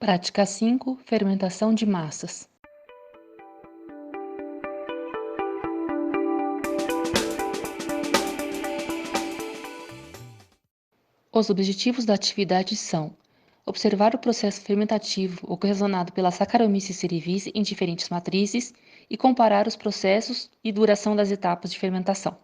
Prática 5: Fermentação de massas. Os objetivos da atividade são: observar o processo fermentativo ocasionado pela Saccharomyces cerevisiae em diferentes matrizes e comparar os processos e duração das etapas de fermentação.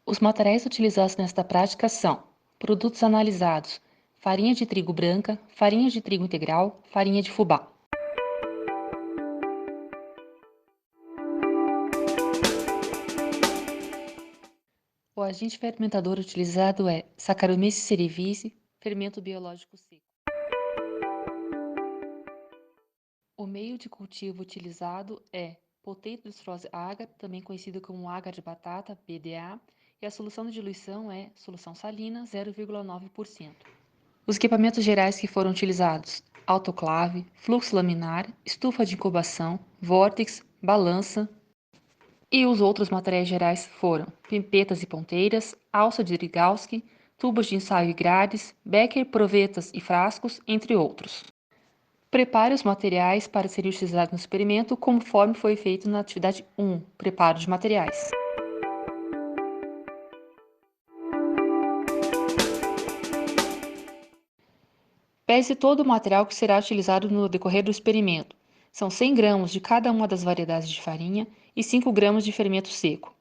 Os materiais utilizados nesta prática são: produtos analisados: farinha de trigo branca, farinha de trigo integral, farinha de fubá. O agente fermentador utilizado é Saccharomyces cerevisiae, fermento biológico seco. O meio de cultivo utilizado é Potato Dextrose Agar, também conhecido como agar de batata, PDA, e a solução de diluição é solução salina 0,9%. Os equipamentos gerais que foram utilizados: autoclave, fluxo laminar, estufa de incubação, vórtex, balança. E os outros materiais gerais foram pipetas e ponteiras, alça de Drygalski, tubos de ensaio e grades, becker, provetas e frascos, entre outros. Prepare os materiais para serem utilizados no experimento conforme foi feito na atividade 1, preparo de materiais. Pese todo o material que será utilizado no decorrer do experimento. São 100 gramas de cada uma das variedades de farinha e 5 gramas de fermento seco.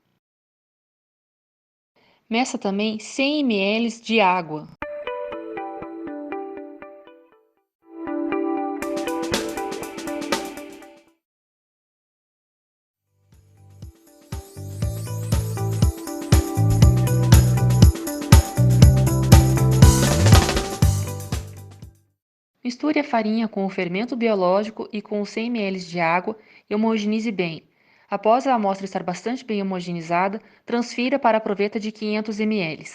Meça também 100 ml de água. Misture a farinha com o fermento biológico e com os 100 ml de água e homogeneize bem. Após a amostra estar bastante bem homogeneizada, transfira para a proveta de 500 ml.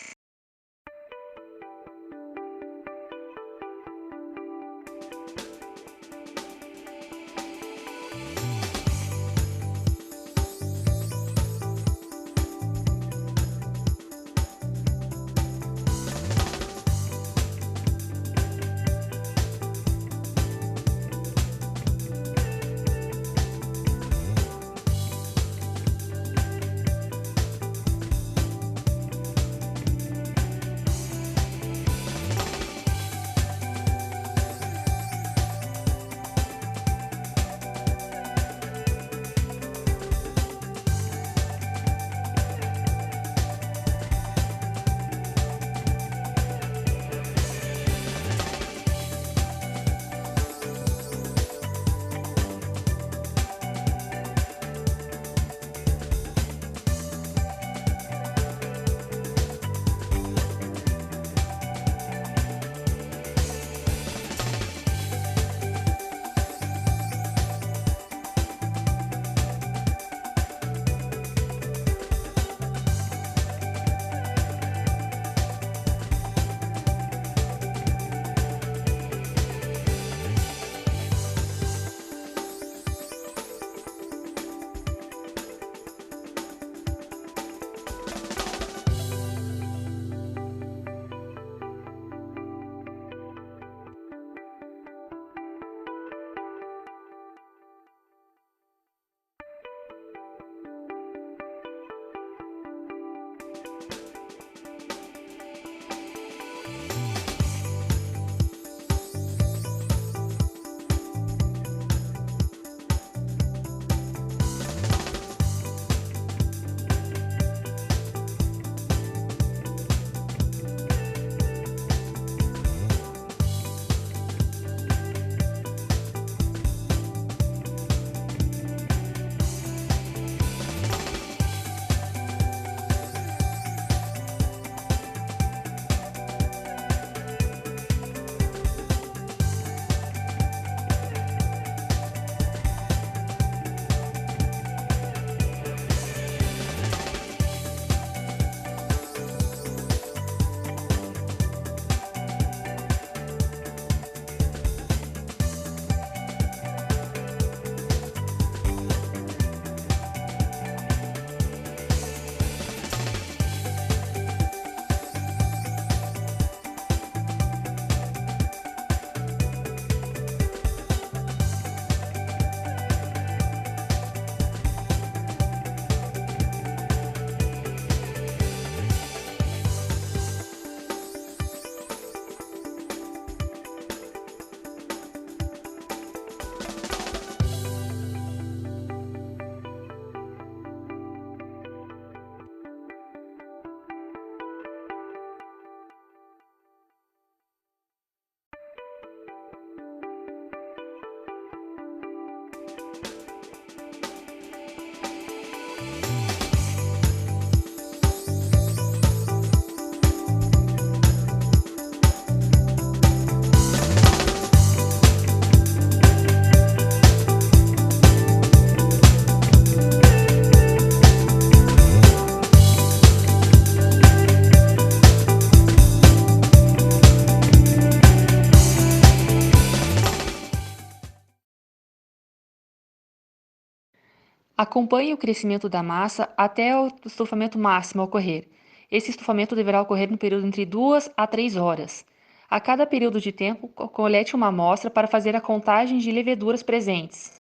Acompanhe o crescimento da massa até o estufamento máximo ocorrer. Esse estufamento deverá ocorrer no período entre 2 a 3 horas. A cada período de tempo, colete uma amostra para fazer a contagem de leveduras presentes.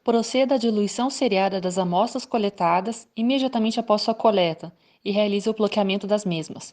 Proceda à diluição seriada das amostras coletadas imediatamente após sua coleta e realize o bloqueamento das mesmas.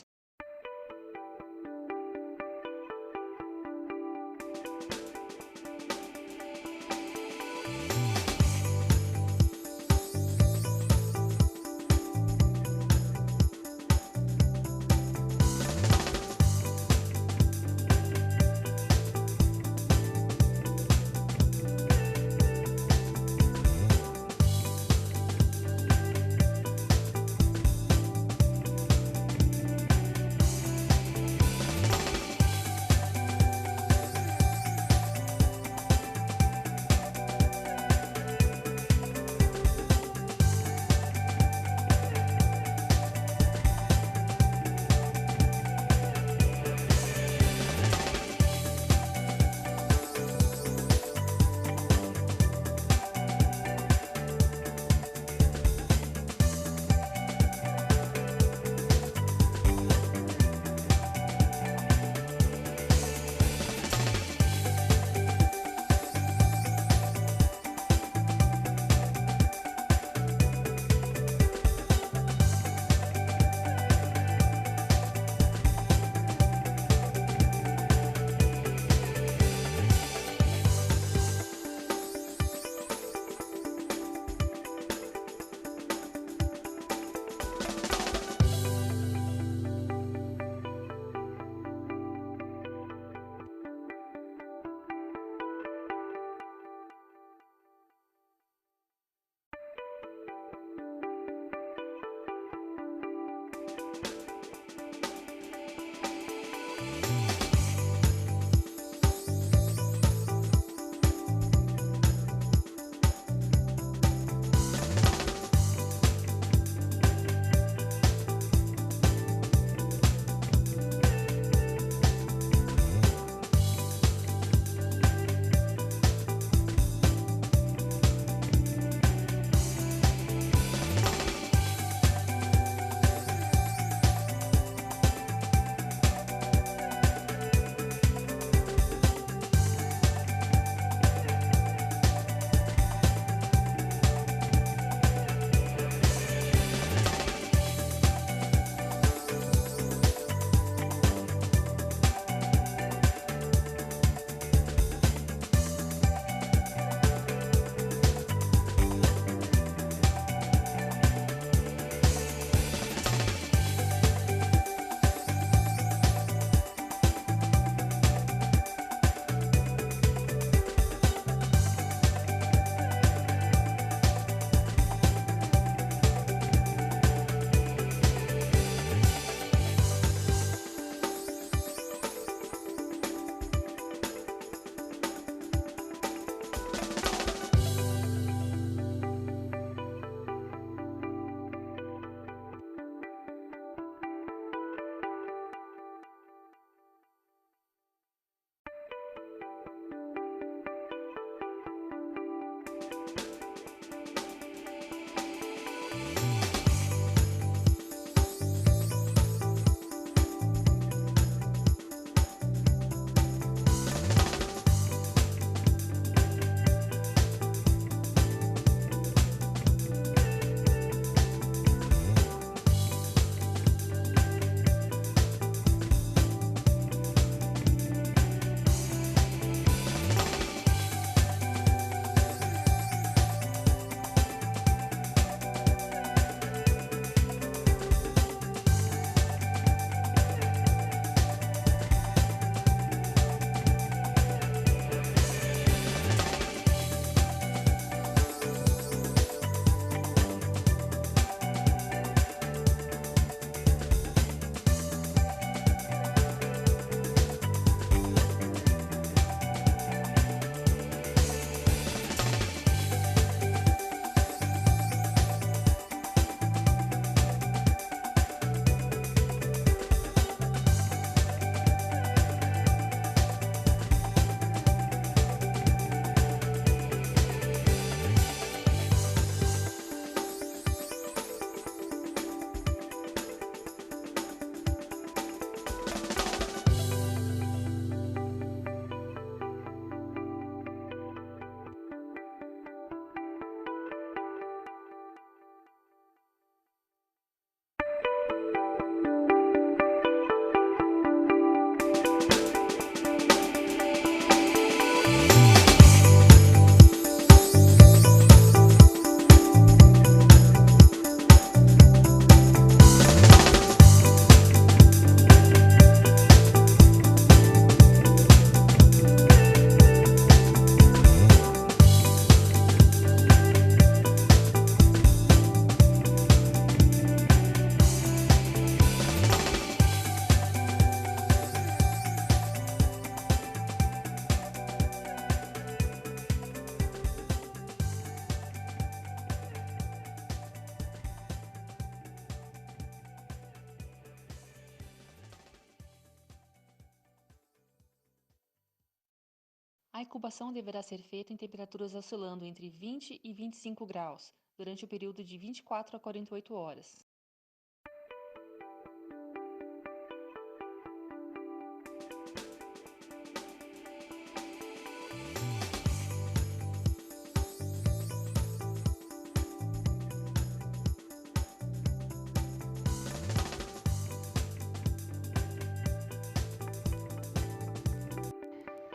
A incubação deverá ser feita em temperaturas oscilando entre 20 e 25 graus, durante o período de 24 a 48 horas.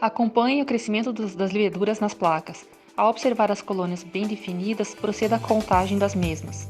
Acompanhe o crescimento das leveduras nas placas. Ao observar as colônias bem definidas, proceda à contagem das mesmas.